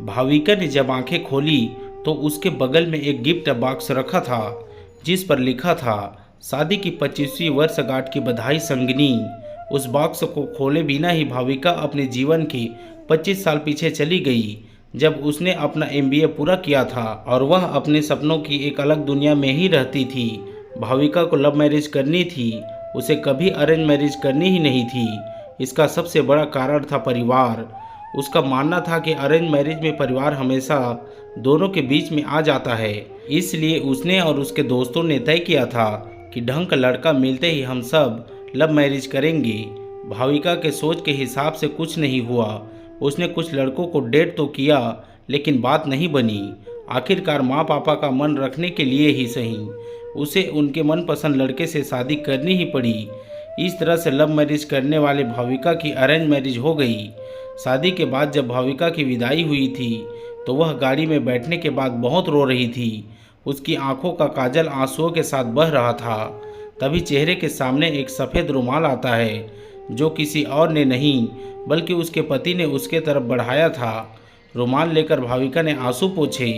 भाविका ने जब आंखें खोली तो उसके बगल में एक गिफ्ट बॉक्स रखा था जिस पर लिखा था शादी की 25वीं वर्षगांठ की बधाई संगनी। उस बॉक्स को खोले बिना ही भाविका अपने जीवन के 25 साल पीछे चली गई, जब उसने अपना MBA पूरा किया था और वह अपने सपनों की एक अलग दुनिया में ही रहती थी। भाविका को लव मैरिज करनी थी, उसे कभी अरेंज मैरिज करनी ही नहीं थी। इसका सबसे बड़ा कारण था परिवार। उसका मानना था कि अरेंज मैरिज में परिवार हमेशा दोनों के बीच में आ जाता है, इसलिए उसने और उसके दोस्तों ने तय किया था कि ढंग का लड़का मिलते ही हम सब लव मैरिज करेंगे। भाविका के सोच के हिसाब से कुछ नहीं हुआ। उसने कुछ लड़कों को डेट तो किया लेकिन बात नहीं बनी। आखिरकार माँ पापा का मन रखने के लिए ही सही उसे उनके मनपसंद लड़के से शादी करनी ही पड़ी। इस तरह से लव मैरिज करने वाले भाविका की अरेंज मैरिज हो गई। शादी के बाद जब भाविका की विदाई हुई थी तो वह गाड़ी में बैठने के बाद बहुत रो रही थी। उसकी आंखों का काजल आंसुओं के साथ बह रहा था। तभी चेहरे के सामने एक सफ़ेद रुमाल आता है जो किसी और ने नहीं बल्कि उसके पति ने उसके तरफ बढ़ाया था। रुमाल लेकर भाविका ने आंसू पोंछे।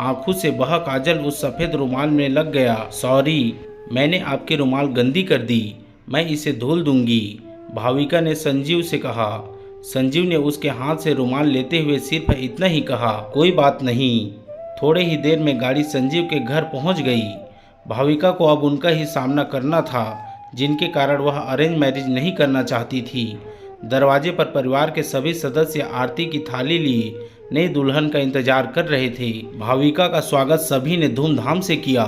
आंखों से बहा काजल उस सफ़ेद रुमाल में लग गया। सॉरी, मैंने आपकी रुमाल गंदी कर दी, मैं इसे धुल दूंगी, भाविका ने संजीव से कहा। संजीव ने उसके हाथ से रुमाल लेते हुए सिर्फ इतना ही कहा, कोई बात नहीं। थोड़े ही देर में गाड़ी संजीव के घर पहुंच गई। भाविका को अब उनका ही सामना करना था जिनके कारण वह अरेंज मैरिज नहीं करना चाहती थी। दरवाजे पर परिवार के सभी सदस्य आरती की थाली लिए नई दुल्हन का इंतजार कर रहे थे। भाविका का स्वागत सभी ने धूमधाम से किया।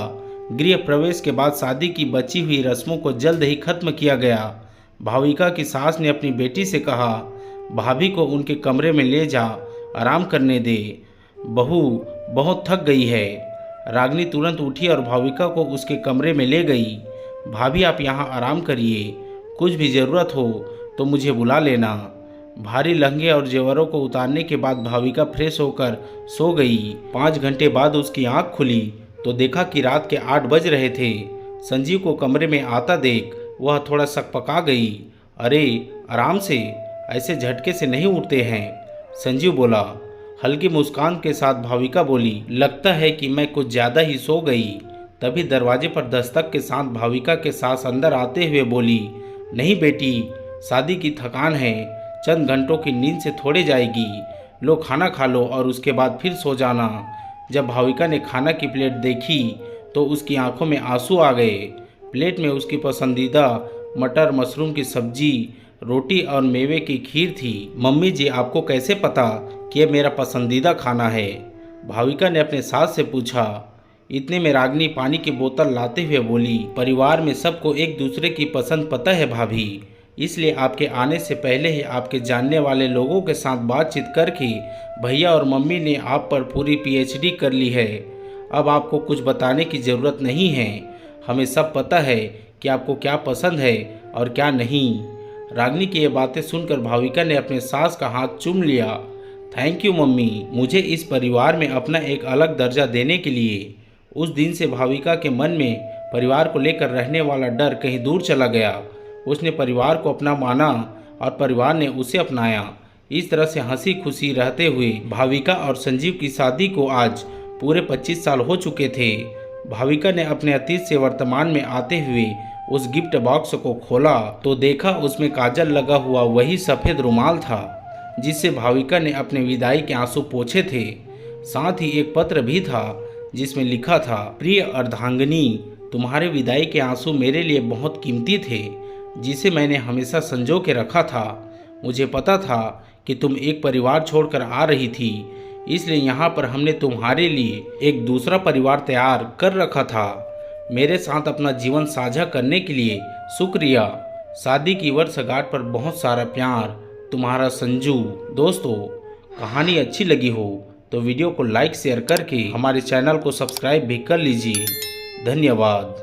गृह प्रवेश के बाद शादी की बची हुई रस्मों को जल्द ही खत्म किया गया। भाविका की सास ने अपनी बेटी से कहा, भाभी को उनके कमरे में ले जा, आराम करने दे, बहू बहुत थक गई है। रागिनी तुरंत उठी और भाविका को उसके कमरे में ले गई। भाभी आप यहाँ आराम करिए, कुछ भी ज़रूरत हो तो मुझे बुला लेना। भारी लहंगे और जेवरों को उतारने के बाद भाविका फ्रेश होकर सो गई। 5 घंटे बाद उसकी आंख खुली तो देखा कि रात के 8 बज रहे थे। संजीव को कमरे में आता देख वह थोड़ा सकपका गई। अरे आराम से, ऐसे झटके से नहीं उठते हैं, संजीव बोला। हल्की मुस्कान के साथ भाविका बोली, लगता है कि मैं कुछ ज़्यादा ही सो गई। तभी दरवाजे पर दस्तक के साथ भाविका के सास अंदर आते हुए बोली, नहीं बेटी, शादी की थकान है, चंद घंटों की नींद से थोड़ी जाएगी, लो खाना खा लो और उसके बाद फिर सो जाना। जब भाविका ने खाना की प्लेट देखी तो उसकी आंखों में आंसू आ गए। प्लेट में उसकी पसंदीदा मटर मशरूम की सब्जी, रोटी और मेवे की खीर थी। मम्मी जी, आपको कैसे पता कि यह मेरा पसंदीदा खाना है? भाविका ने अपने सास से पूछा। इतने में रागिनी पानी की बोतल लाते हुए बोली, परिवार में सबको एक दूसरे की पसंद पता है भाभी, इसलिए आपके आने से पहले ही आपके जानने वाले लोगों के साथ बातचीत करके भैया और मम्मी ने आप पर पूरी PhD कर ली है। अब आपको कुछ बताने की ज़रूरत नहीं है, हमें सब पता है कि आपको क्या पसंद है और क्या नहीं। रागिनी की ये बातें सुनकर भाविका ने अपने सास का हाथ चूम लिया। थैंक यू मम्मी, मुझे इस परिवार में अपना एक अलग दर्जा देने के लिए। उस दिन से भाविका के मन में परिवार को लेकर रहने वाला डर कहीं दूर चला गया। उसने परिवार को अपना माना और परिवार ने उसे अपनाया। इस तरह से हंसी खुशी रहते हुए भाविका और संजीव की शादी को आज पूरे 25 साल हो चुके थे। भाविका ने अपने अतीत से वर्तमान में आते हुए उस गिफ्ट बॉक्स को खोला तो देखा उसमें काजल लगा हुआ वही सफ़ेद रुमाल था जिससे भाविका ने अपने विदाई के आंसू पोंछे थे। साथ ही एक पत्र भी था जिसमें लिखा था, प्रिय अर्धांगिनी, तुम्हारे विदाई के आंसू मेरे लिए बहुत कीमती थे जिसे मैंने हमेशा संजो के रखा था। मुझे पता था कि तुम एक परिवार छोड़कर आ रही थी, इसलिए यहाँ पर हमने तुम्हारे लिए एक दूसरा परिवार तैयार कर रखा था। मेरे साथ अपना जीवन साझा करने के लिए शुक्रिया। शादी की वर्षगांठ पर बहुत सारा प्यार, तुम्हारा संजू। दोस्तों, कहानी अच्छी लगी हो तो वीडियो को लाइक शेयर करके हमारे चैनल को सब्सक्राइब भी कर लीजिए। धन्यवाद।